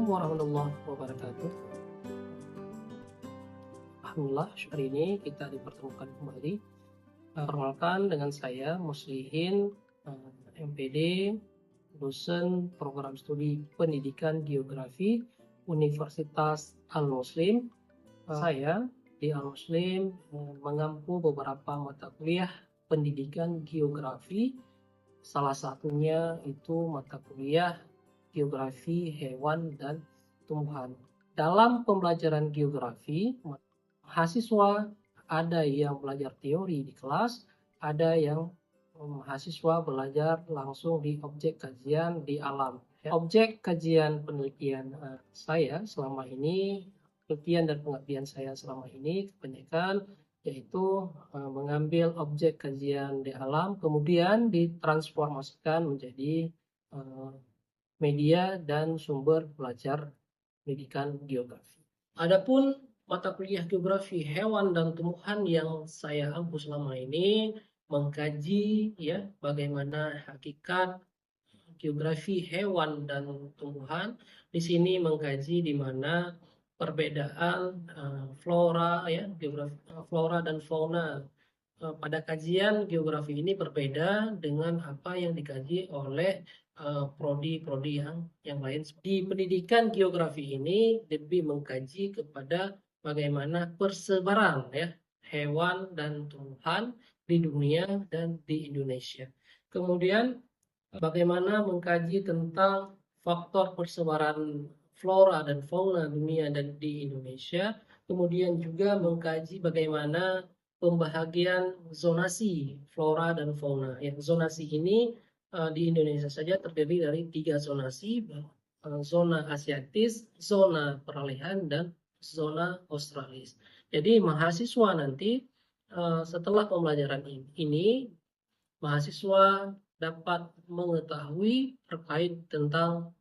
warahmatullahi wabarakatuh. Alhamdulillah, hari ini kita dipertemukan kembali. Perkenalkan, dengan saya Muslihin, MPD, dosen program studi pendidikan geografi Universitas Al-Muslim. Saya di Al-Muslim mengampu beberapa mata kuliah pendidikan geografi. Salah satunya itu mata kuliah geografi hewan dan tumbuhan. Dalam pembelajaran geografi, mahasiswa ada yang belajar teori di kelas, ada yang mahasiswa belajar langsung di objek kajian di alam. Objek kajian penelitian saya selama ini, penelitian dan pengabdian saya selama ini kebanyakan yaitu mengambil objek kajian di alam, kemudian ditransformasikan menjadi media dan sumber belajar pendidikan geografi. Adapun mata kuliah geografi hewan dan tumbuhan yang saya ampu selama ini mengkaji bagaimana hakikat geografi hewan dan tumbuhan. Di sini mengkaji di mana perbedaan flora dan fauna. Pada kajian geografi ini berbeda dengan apa yang dikaji oleh prodi-prodi yang lain. Di pendidikan geografi ini lebih mengkaji kepada bagaimana persebaran hewan dan tumbuhan di dunia dan di Indonesia. Kemudian bagaimana mengkaji tentang faktor persebaran flora dan fauna dunia dan di Indonesia. Kemudian juga mengkaji bagaimana pembahagian zonasi flora dan fauna. Zonasi ini di Indonesia saja terdiri dari 3 zonasi, zona asiatis, zona peralihan, dan zona australis. Jadi mahasiswa nanti setelah pembelajaran ini, mahasiswa dapat mengetahui terkait tentang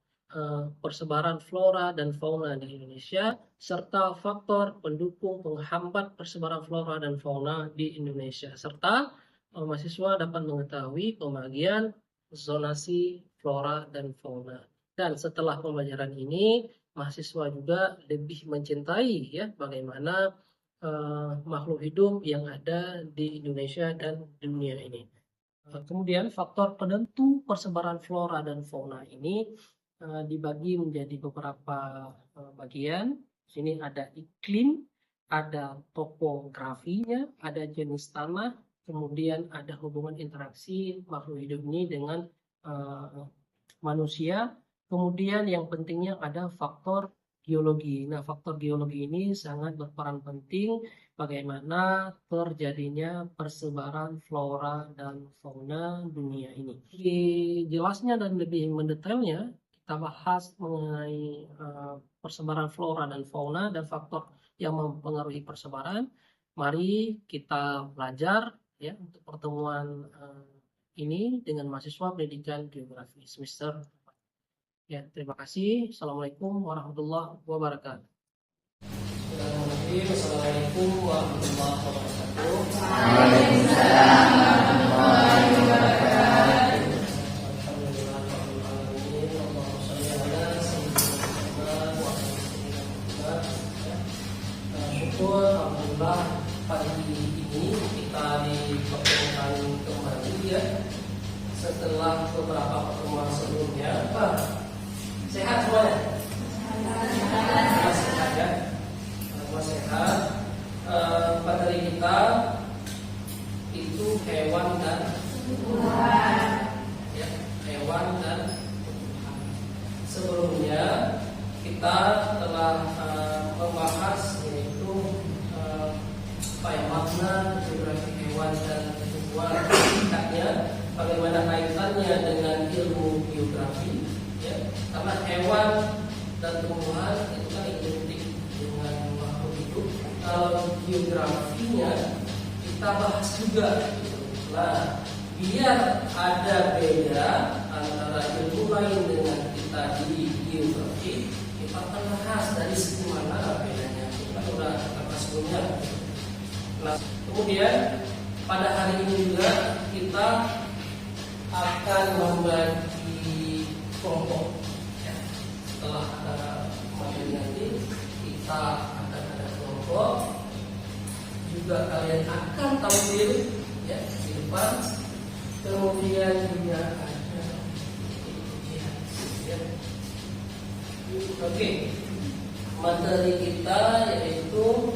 persebaran flora dan fauna di Indonesia serta faktor pendukung penghambat persebaran flora dan fauna di Indonesia, serta mahasiswa dapat mengetahui pembagian zonasi flora dan fauna. Dan setelah pembelajaran ini, mahasiswa juga lebih mencintai bagaimana makhluk hidup yang ada di Indonesia dan dunia ini. Kemudian faktor penentu persebaran flora dan fauna ini dibagi menjadi beberapa bagian. Di sini ada iklim, ada topografinya, ada jenis tanah, kemudian ada hubungan interaksi makhluk hidup ini dengan manusia. Kemudian yang pentingnya ada faktor geologi. Nah, faktor geologi ini sangat berperan penting bagaimana terjadinya persebaran flora dan fauna dunia ini. Lebih jelasnya dan lebih mendetailnya, kita bahas mengenai persebaran flora dan fauna dan faktor yang mempengaruhi persebaran. Mari kita belajar untuk pertemuan ini dengan mahasiswa pendidikan geografi semester 4. Terima kasih. Assalamualaikum warahmatullahi wabarakatuh. Assalamualaikum warahmatullahi wabarakatuh. Waalaikumsalam warahmatullahi wabarakatuh. Alhamdulillah, pagi ini kita dipertemukan kembali setelah beberapa pertemuan sebelumnya. Sehat semuanya? Sehat ya? Semua sehat. Materi kita itu hewan dan tumbuhan. Hewan dan tumbuhan. Sebelumnya kita telah membahas yaitu makna geografi hewan dan tumbuhan, hakikatnya bagaimana kaitannya dengan ilmu geografi, karena hewan dan tumbuhan itu kan identik dengan makhluk hidup. Kalau geografinya kita bahas juga. Nah, biar ada beda antara ilmu lain dengan kita di geografi, kita akan bahas dari segi mana bedanya. Kita sudah bahas sebelumnya. Nah, kemudian pada hari ini juga kita akan membagi kelompok setelah ada juga kalian akan tampil ya di depan. Kemudian juga ada ya. Oke, materi kita yaitu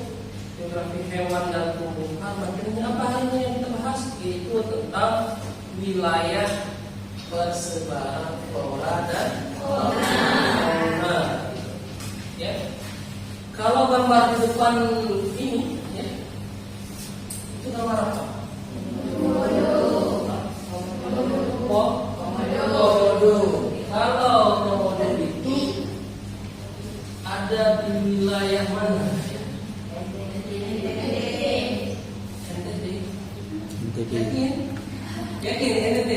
geografi hewan dan tumbuhan. Materinya apa hari ini yang kita bahas? Yaitu tentang wilayah persebaran flora dan fauna. Ya. Kalau gambar di depan ini, ya, itu gambar apa? Komodo. Kalau komodo itu ada di wilayah mana? Yakin NTT.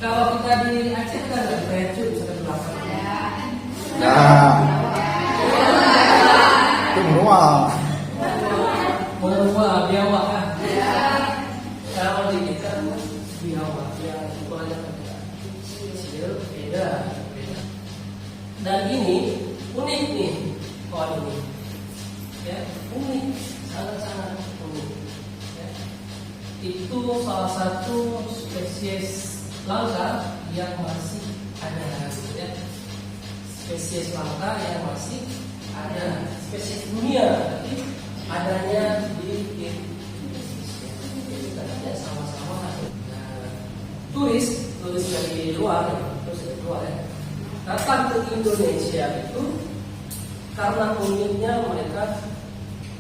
Kalau kita di Aceh kan ada Becu misalnya di belakang. Itu Menua. Menua Biawak kan? Kalau di kita Biawak ya ukurannya kecil, beda. Dan ini unik nih, pohon ini. Ya, unik, sangat-sangat unik. Ya. Itu salah satu spesies langka yang masih ada, ya. Spesies langka yang masih ada, spesies dunia, tapi adanya di Indonesia. Jadi katanya sama-sama ada. Nah, turis dari luar, ya, datang ke Indonesia itu karena uniknya mereka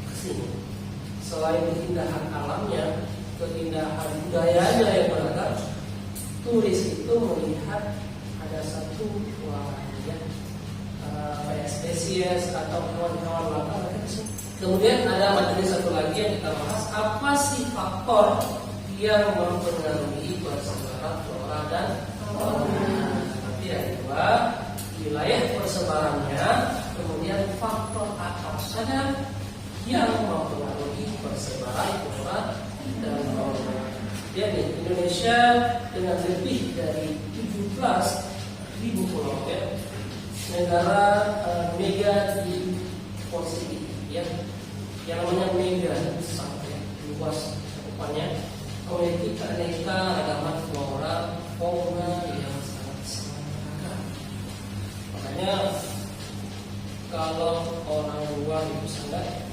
kesini. Selain keindahan alamnya, keindahan budayanya yang beragam, turis itu melihat ada satu spesies atau hewan-hewan langka. Kemudian ada materi satu lagi yang kita bahas, apa sih faktor yang mempengaruhi persebaran flora dan fauna. Nanti yang kedua, wilayah persebarannya, kemudian faktor apa saja yang mempengaruhi persebaran flora dan fauna. Jadi Indonesia dengan lebih dari 17.000 pulau, ya, negara mega di posisi ya, yang namanya mega besar, ya, luas cakupannya, memiliki keanekaragaman flora fauna yang sangat beragam. Makanya kalau orang luar itu sangat.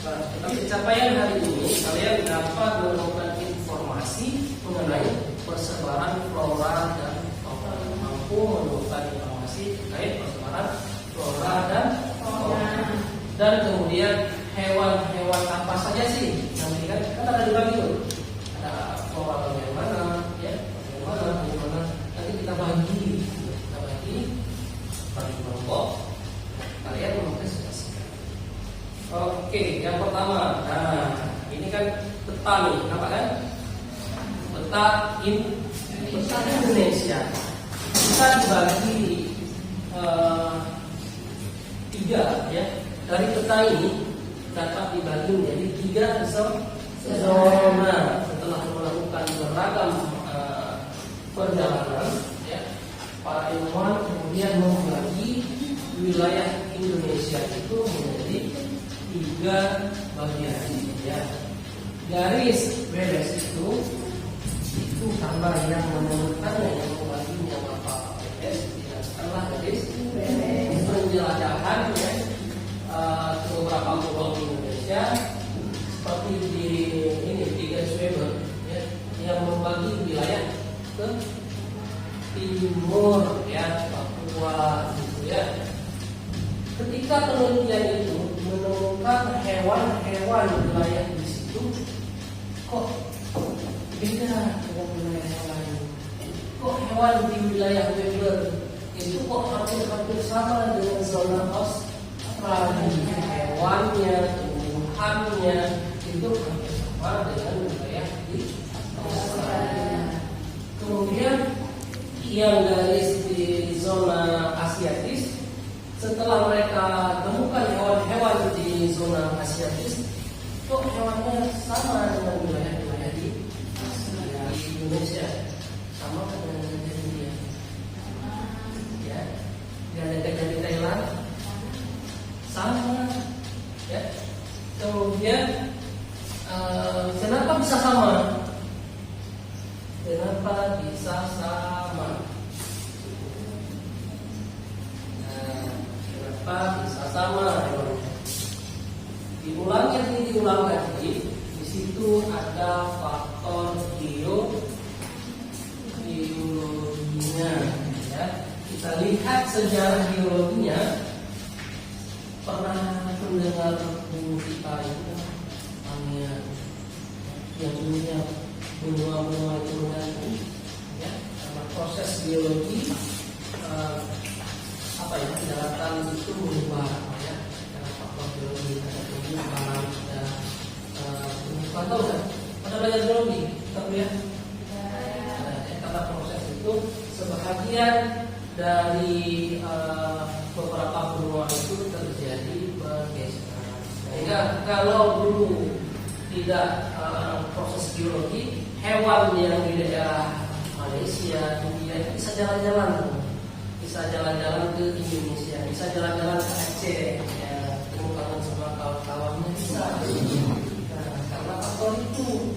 Nah, tetapi capaian hari ini kalian dapat menemukan informasi mengenai persebaran flora dan fauna, mampu menemukan informasi terkait persebaran flora dan fauna, dan kemudian hewan-hewan apa saja sih nanti kan ada dibagi tuh, ada flora bagian mana, ya, bagian mana, nanti kita bagi kelompok, kalian mengekspresikan. Oke, yang pertama, nah ini kan peta nih, apa kan? Peta Indonesia. Kita dibagi tiga, ya. Dari peta ini dapat dibagi menjadi 3 zona. Setelah melakukan beragam perjalanan, ya, para ilmuwan kemudian membagi wilayah Indonesia itu menjadi 3 bagian, ya. Garis beres itu tanda yang menentukannya, yang membaginya apa beres. Setelah garis penjelajahan, ya, ke beberapa pulau di Indonesia seperti di ini di garis Weber, ya, yang membagi wilayah ke timur, ya, Papua, gitu, ya. Ketika penelitian itu menemukan hewan-hewan wilayah di situ, kok beda dengan wilayah yang lain. Kok hewan di wilayah Weber itu kok hampir sama dengan zona Australia. Hewannya, tumbuhannya itu hampir sama dengan wilayah di Australia. Kemudian yang garis di zona Asiatis, setelah mereka temukan hewan-hewan di zona Asiatis, kok hewannya sama dengan wilayah-wilayah di Indonesia, sama dengan India, ya, dan ada di Thailand, sama, ya. Kenapa bisa sama hewannya? Diulang lagi. Di situ ada faktor geologinya. Ya. Kita lihat sejarah geologinya. Pernah mendengar bumi kita itu namanya yang dulunya benua-benua itu menggantung, ya, karena proses geologi daratan itu berubah, ya, karena faktor geologi ada perubahan, ada tahu kan? Pada belajar geologi, tahu ya? Karena proses itu sebahagian dari beberapa benua itu terjadi pergeseran. Sehingga kalau dulu tidak proses geologi, hewan yang di daerah Malaysia, India bisa jalan-jalan ke Indonesia, bisa jalan-jalan ke Aceh, ya, ketemu sama kawan-kawannya bisa. Nah, karena faktor itu,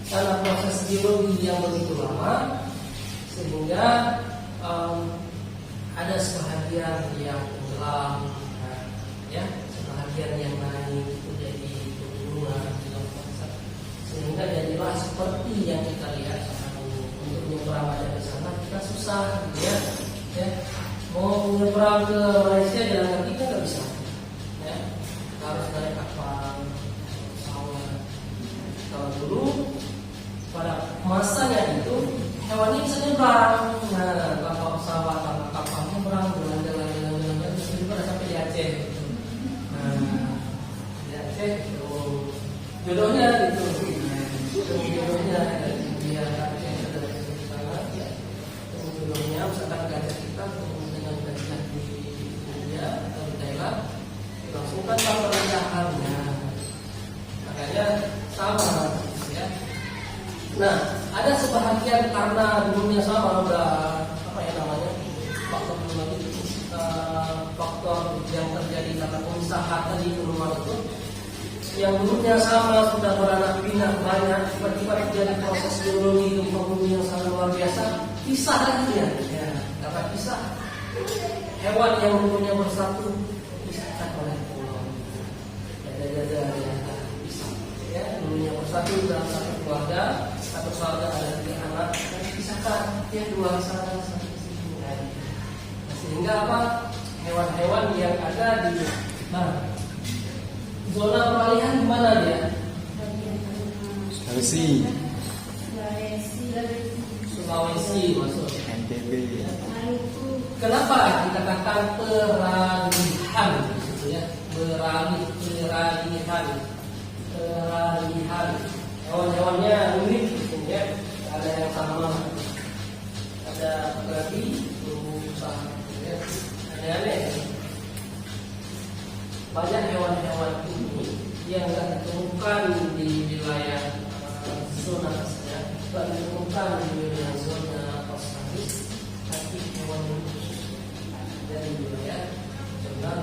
karena proses geologi yang begitu lama, sehingga ada sebahagian yang tenggelam, ya, sebahagian yang naik itu jadi pegunungan, sehingga jadilah seperti yang kita lihat sekarang ini. Untuk menyeberang aja ke sana kita susah, ya. Mau menyeberang ke Malaysia jalan kaki kan nggak bisa, ya, harus naik kapal, pesawat. Kalau dulu pada masanya itu hewan ini bisa nyebrang, nah, kapal pesawat, kapal nyebrang, jalan-jalan, bisa juga sampai di Aceh. Nah, di Aceh jodohnya gitu, jodohnya dari India, Aceh, dari sana, ya, jodohnya misalkan gajah kita ketemu dengan gajah di India atau di Thailand, dilangsungkan pernikahannya, makanya sama, ya. Nah, ada sebahagian karena dulunya sama, udah apa ya namanya, faktor yang terjadi karena usaha tadi rumah itu, yang dulunya sama sudah beranak pinak banyak, tiba-tiba terjadi proses geologi gempa bumi yang sangat luar biasa, pisah lagi ya, karena pisah hewan yang dulunya bersatu pisahkan oleh pulau, ada pisah, ya, dulunya bersatu dalam satu keluarga ada 3 anak, pisahkan dia 2 sana 1 sini, sehingga apa, hewan-hewan yang ada di zona peralihan di mana dia? Sulawesi masuk. NTB. Kenapa dikatakan peralihan? Gitu ya, peralihan. Hewan-hewannya unik, gitu ya. Ada yang sama, ada babi, rusa, ya. Aneh-aneh. Banyak hewan-hewan ini yang tidak ditemukan di wilayah zona ya, tidak ditemukan di wilayah zona australis, tapi hewan khusus dari wilayah zona.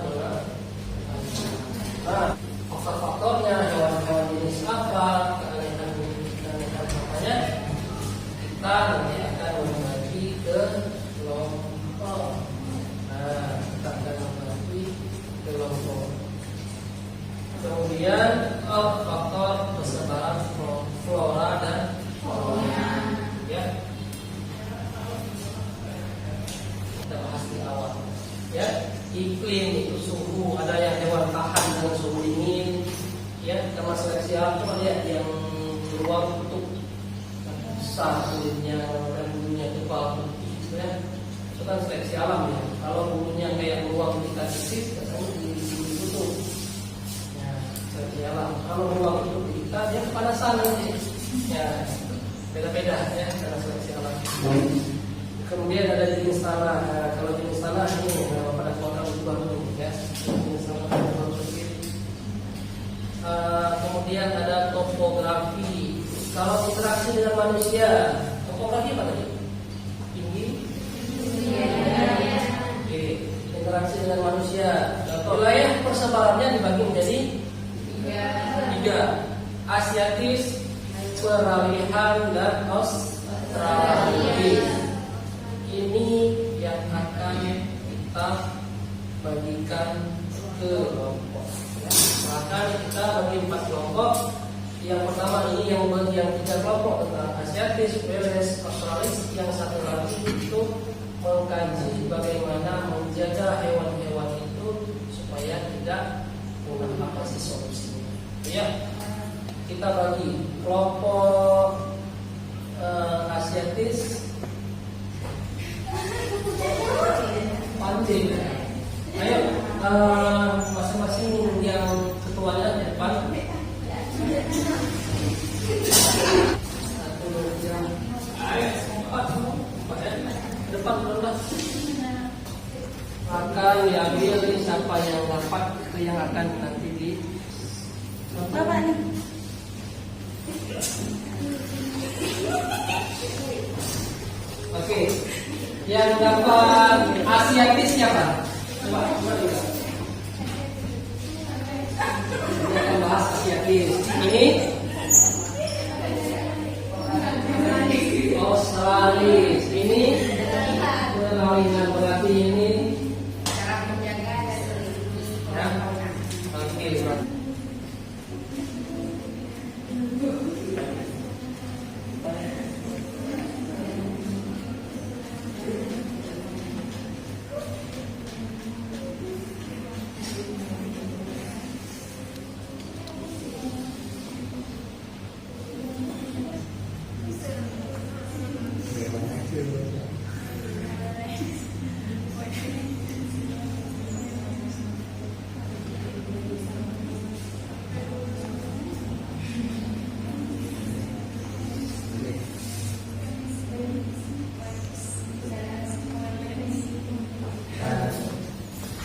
Nah, faktor-faktornya, hewan-hewan jenis apa, keanehan apanya, kita nanti akan membagi ke kelompok. Nah, kita akan membagi ke kelompok. Kemudian faktor persebaran flora dan fauna, ya, kita bahas di awal, ya. Iklim itu suhu, ada yang hewan tahan dengan suhu dingin, ya, karena seleksi alam itu ada yang beruang untuk besar kulitnya dan bulunya tebal putih, ya. Itu kan seleksi alam ya. Kalau bulunya kayak beruang kita tipis, biasanya ditutup. Alam. Kalau beruang itu kita dia kepanasan nanti, ya, beda-beda ya karena seleksi alam. Kemudian ada jenis tanah. Nah, kalau jenis tanah ini pada kuota berubah dulu, ya. Jenis tanah berubah sedikit. Kemudian ada topografi. Kalau interaksi dengan manusia, topografi apa tadi? Tinggi. Oke. Interaksi dengan manusia. Wilayah persebarannya dibagi menjadi 3. Asiatis, peralihan, dan australis. Ini yang akan kita bagikan ke kelompok. Maka kita bagi 4 kelompok. Yang pertama ini yang bagi yang 3 kelompok tentang Asiatis, Wales, Australis. Yang satu lagi itu mengkaji bagaimana menjaga hewan-hewan itu supaya tidak punah, apa sih solusinya. Ya, kita bagi kelompok Asiatis penting. Ayo masing-masing yang ketuanya di depan. Satu, yang empat ya. Depan benar. Akan diambil siapa yang dapat itu yang akan nanti di Bapak nih. Oke, yang dapat Asiatis siapa? Coba lihat. Kita akan bahas Asiatis. Ini Australis. Ini perkawinan, berarti ini Cara menjaga dan melindungi ya. Oke,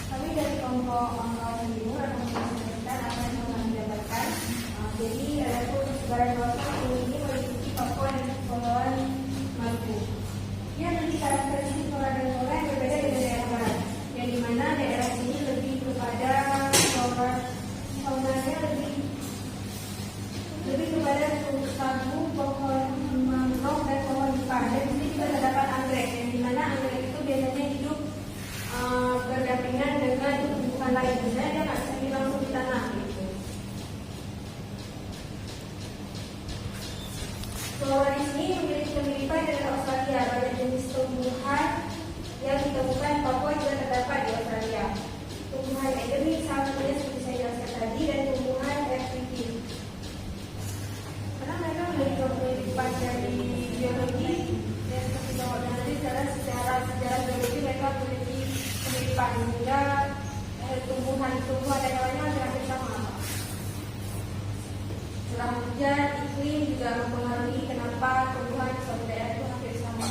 Kami dari kelompok kaum timur atau sekitar apa yang telah didapatkan. Jadi ada sebaran kawasan ini meliputi Papua dan Kepulauan Maluku. Dia memiliki karakteristik flora dan fauna yang berbeda dengan daerah barat, yang dimana daerah ini lebih kepada faunanya lebih kepada sagu, pohon mangrove dan pohon jepang. Dan di sini juga terdapat anggrek, yang dimana anggrek itu biasanya hidup berdampingan dengan tumbuhan lain. Misalnya dia nggak bisa hidup langsung di tanah gitu. Flora di sini memiliki kemiripan dengan Australia. Banyak jenis tumbuhan yang ditemukan di Papua juga terdapat di Australia. Tumbuhan endemik salah satunya seperti saya jelaskan tadi, dan tumbuhan restriktif. Karena mereka memiliki kemiripan dari biologi dan seperti bahwa nanti secara biologi mereka memiliki kemiripan hingga tumbuhan dan lainnya hampir sama. Curah hujan, iklim juga mempengaruhi kenapa tumbuhan di suatu daerah itu hampir sama.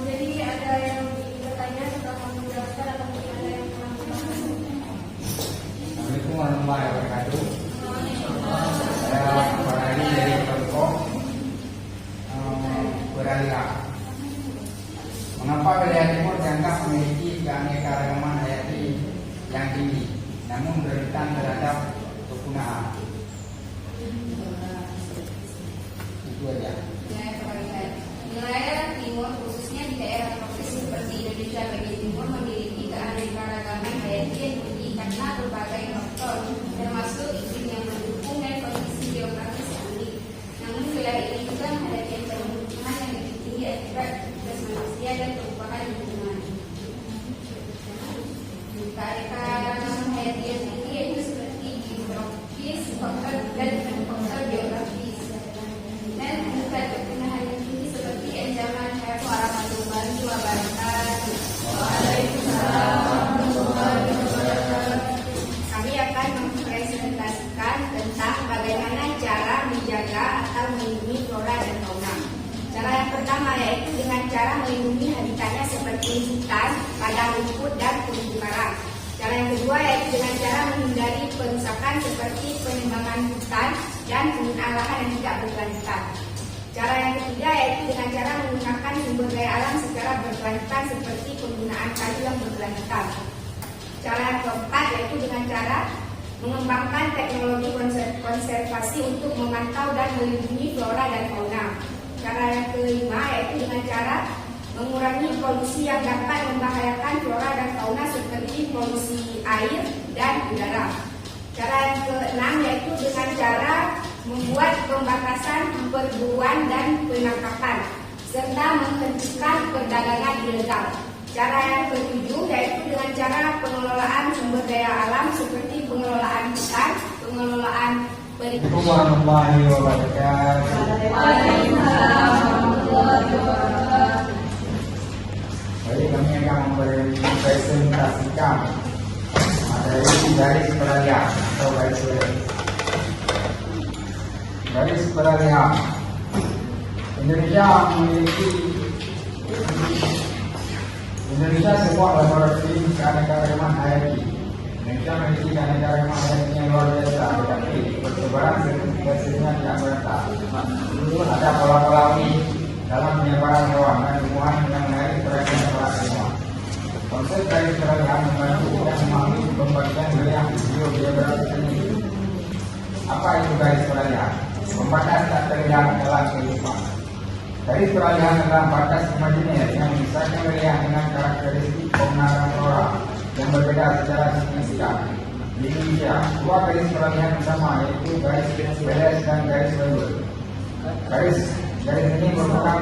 Jadi ada yang bertanya tentang menjelaskan atau mungkin ada yang pernah menjelaskan? Assalamualaikum warahmatullahi wabarakatuh. Saya Farhadi dari kelompok Beralira. Mengapa wilayah timur dianggap memiliki keanekaragaman hayati yang tinggi, namun rentan terhadap kepunaan? Itu aja. Wilayah timur khususnya di daerah tropis seperti Indonesia bagian timur memiliki keanekaragaman hayati yang tinggi karena berbagai faktor termasuk iklim yang mendukung dan kondisi geografis yang unik. Namun wilayah ini juga menghadapi ancaman lingkungan yang lebih tinggi akibat aktivitas manusia dan perubahan lingkungan. Keanekaragaman hayati yang tinggi yaitu seperti geografis, faktor dan faktor geografis. Dan tingkat kepunahan yang tinggi seperti ancaman suara Madura, Jawa Barat. Waalaikumsalam warahmatullahi wabarakatuh. Kami akan mempresentasikan tentang bagaimana cara menjaga atau melindungi flora dan fauna. Cara yang pertama yaitu dengan cara melindungi habitatnya seperti hutan, padang rumput, dan terumbu karang. Cara yang kedua yaitu dengan cara menghindari perusakan seperti penebangan hutan dan penggunaan lahan yang tidak berkelanjutan. Cara yang ketiga yaitu dengan cara menggunakan sumber daya alam secara berkelanjutan seperti penggunaan kayu yang berkelanjutan. Cara yang keempat yaitu dengan cara mengembangkan teknologi konservasi untuk memantau dan melindungi flora dan fauna. Cara yang kelima yaitu dengan cara mengurangi polusi yang dapat membahayakan flora dan fauna seperti polusi air dan udara. Cara yang keenam yaitu dengan cara membuat pembatasan perburuan dan penangkapan serta menghentikan perdagangan ilegal. Cara yang ketujuh yaitu dengan cara pengelolaan sumber daya alam seperti pengelolaan hutan, pengelolaan Assalamualaikum warahmatullahi wabarakatuh. Jadi kami akan mempresentasikan garis peralihan atau garis peralihan. Garis peralihan Indonesia sebuah laboratorium keanekaragaman hayati. Indonesia memiliki keanekaragaman hayati yang luar biasa, tetapi persebaran sertifikasinya tidak merata. Ada pola-pola unik dalam penyebaran hewan dan tumbuhan yang menarik perhatian para ilmuwan. Konsep garis peralihan membantu kita memahami pembagian wilayah geografis ini. Apa itu garis peralihan? Pembatas tak terlihat dalam kehidupan. Garis peralihan adalah batas imajiner yang memisahkan wilayah dengan karakteristik fauna dan flora yang berbeda secara signifikan. Di Indonesia, dua garis peralihan utama yaitu garis Beles dan garis Weber. Garis ini merupakan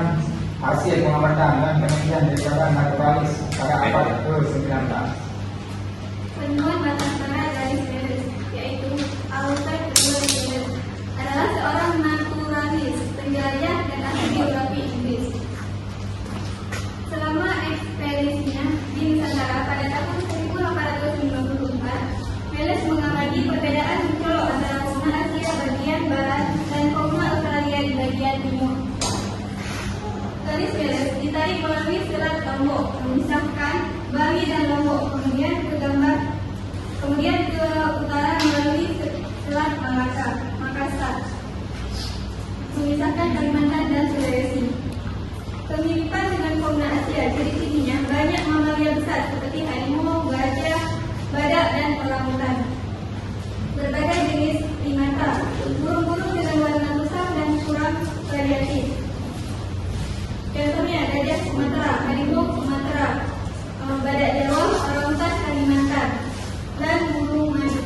hasil pengamatan dan penelitian daripada naturalis pada abad ke-19. Penemuan batas tengah garis Beles, yaitu Alfred Beles, adalah seorang naturalis, penjelajah dan ahli geografi Inggris. Selama ekspedisinya di Nusantara pada tahun 1854, Beles mengamati perbedaan pulau antara fauna Asia bagian barat dan fauna Australia di bagian timur. Garis Beles ditarik melalui Selat Lombok, memisahkan Bali dan Lombok, kemudian ke utara melalui Selat Makassar, memisahkan Kalimantan dan Sulawesi. Kemiripan dengan fauna Asia, ciri-cirinya banyak mamalia besar seperti harimau, gajah, badak, dan orangutan. Berbagai jenis primata, burung-burung dengan warna kusam dan kurang variatif. Contohnya gajah Sumatera, harimau Sumatera, badak Jawa, orangutan Kalimantan, dan burung madu.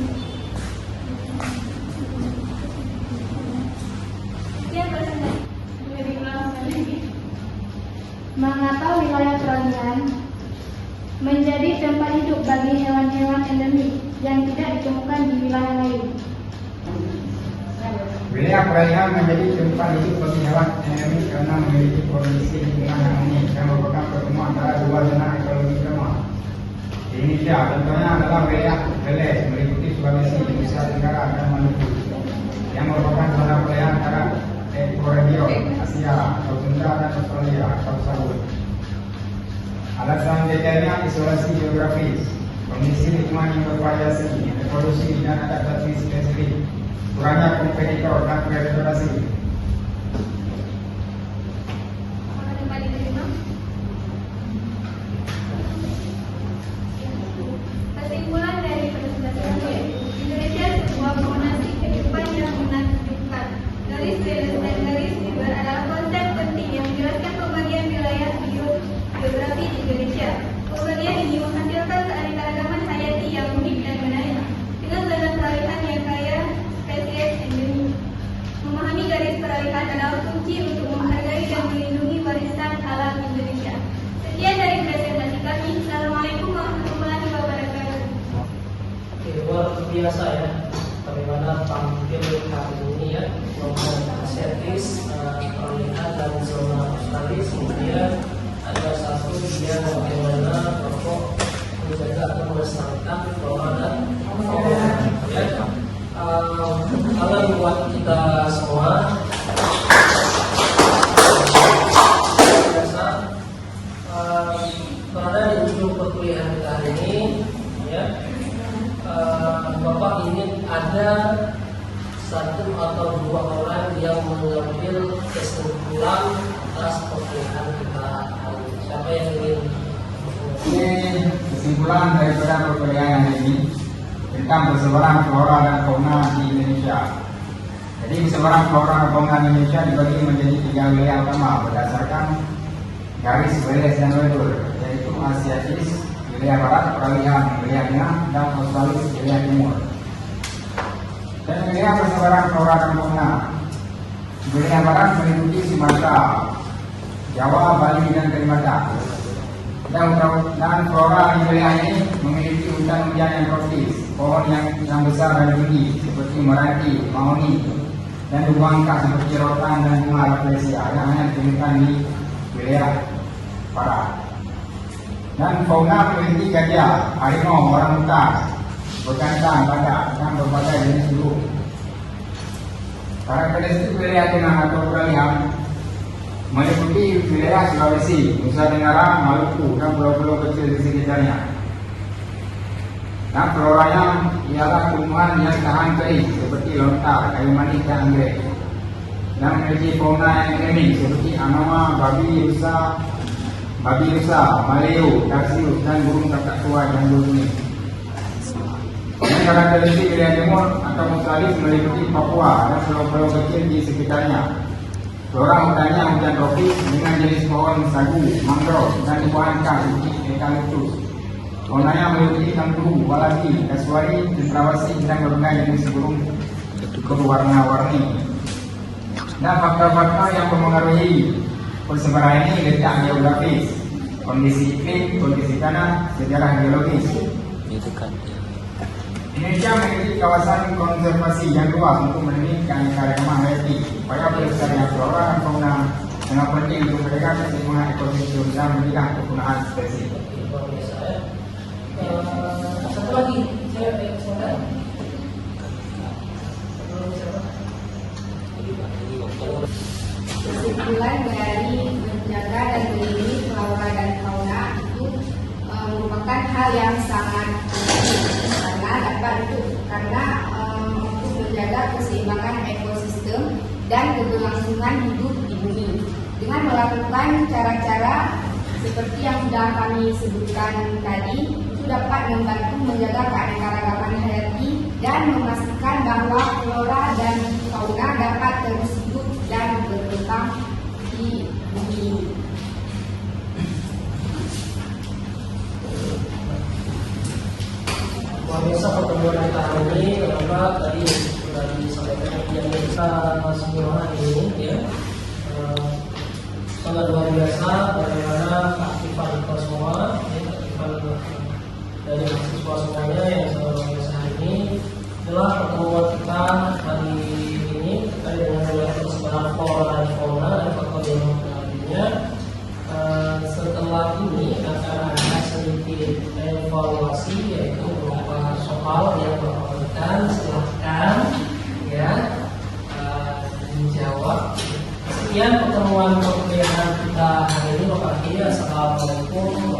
Mengapa wilayah peralihan menjadi tempat hidup bagi hewan-hewan endemik yang tidak ditemukan di wilayah lain? Wilayah peralihan menjadi tempat hidup bagi hewan endemik karena memiliki kondisi lingkungan yang unik yang merupakan pertemuan antara dua zona ekologi lemah. Di Indonesia contohnya adalah wilayah Beles meliputi Sulawesi, Nusa Tenggara, dan Maluku yang merupakan zona peralihan antara ekoregion Asia, Tundra, dan Australia atau Sabut. Alasan detailnya isolasi geografis, kondisi lingkungan yang bervariasi, evolusi dan adaptasi spesifik, kurangnya kompetitor dan predasi. Kesimpulan dari presentasi ini, Indonesia sebuah kombinasi kehidupan yang menakjubkan. Garis Beles dan garis Weber adalah konsep penting yang menjelaskan pembagian wilayah geografi di Indonesia. Pembagian ini menghasilkan keanekaragaman hayati yang unik dan menarik, dengan zona peralihan yang kaya spesies endemik. Memahami garis peralihan adalah kunci untuk menghargai dan melindungi warisan alam Indonesia. Sekian dari presentasi kami. Assalamualaikum warahmatullahi wabarakatuh. Luar biasa ya, bagaimana tampil hari ini ya, membuat servis peralihan dan zona australis, kemudian ada satu dia bagaimana pokok menjaga atau melestarikan flora dan fauna ya. Kalau buat kita semua biasa berada di ujung perkuliahan kita hari ini ya. Bapak ingin ada satu atau dua orang yang mengambil kesimpulan atas perkuliahan kita hari ini. Siapa yang ingin? Ini kesimpulan daripada perkuliahan hari ini. tentang persebaran flora dan fauna di Indonesia. Jadi persebaran flora dan fauna di Indonesia dibagi menjadi 3 wilayah utama berdasarkan garis Wallace dan Weber, yaitu Asiatis, wilayah barat, peralihan wilayah tengah, dan Australis, wilayah timur. Dan wilayah persebaran flora dan fauna wilayah barat meliputi Sumatera, Jawa, Bali, dan Kalimantan. Dan flora di wilayah ini memiliki hutan hujan yang tropis, pohon yang besar dan tinggi seperti meranti, mahoni, dan bangka seperti rotan dan bunga rafflesia yang hanya ditemukan di wilayah barat. Dan fauna memiliki gajah, harimau, orangutan, bekantan, badak, dan berbagai jenis burung. Karakteristik wilayah tengah atau peralihan meliputi wilayah Sulawesi, Nusa Tenggara, Maluku, dan pulau-pulau kecil di sekitarnya. Dan floranya ialah tumbuhan yang tahan kering seperti lontar, kayu manis, dan anggrek. Dan memiliki fauna yang endemik seperti anoma, babi rusa, maleo, tarsius, dan burung kakak tua yang berunik. Dan karakteristik wilayah timur atau Australis meliputi Papua dan pulau-pulau kecil di sekitarnya. Flora hutannya hutan tropis dengan jenis pohon sagu, mangrove, dan tumbuhan khas seperti eukaliptus. Faunanya meliputi kanguru, walabi, kasuari, cendrawasih, dan berbagai jenis burung berwarna-warni. Dan faktor-faktor yang mempengaruhi persebaran ini letak geografis, kondisi iklim, kondisi tanah, sejarah geologis. Indonesia memiliki kawasan konservasi yang luas untuk melindungi keanekaragaman hayati. Upaya pelestarian flora dan fauna sangat penting untuk menjaga keseimbangan ekosistem dan mencegah kepunaan spesies. Satu lagi, saya ingin Kesimpulan dari menjaga dan melindungi flora dan fauna itu merupakan hal yang sangat penting karena untuk menjaga keseimbangan ekosistem dan keberlangsungan hidup di bumi dengan melakukan cara-cara seperti yang sudah kami sebutkan tadi, itu dapat membantu menjaga keanekaragaman hayati dan memastikan bahwa flora dan fauna dapat terus hidup dan berkembang di bumi ini. Pemirsa, pertemuan kita hari ini kenapa tadi sudah disampaikan yang kita semua ini ya sangat luar biasa bagaimana keaktifan kita semua ya, keaktifan dari mahasiswa semuanya yang sangat luar biasa hari ini adalah pertemuan kita hari ini terkait dengan wilayah persebaran flora dan fauna dan faktor yang mempengaruhinya. Setelah ini akan ada sedikit evaluasi yaitu berupa soal yang berkaitan, silahkan ya dijawab. Sekian pertemuan perkuliahan kita hari ini. Assalamualaikum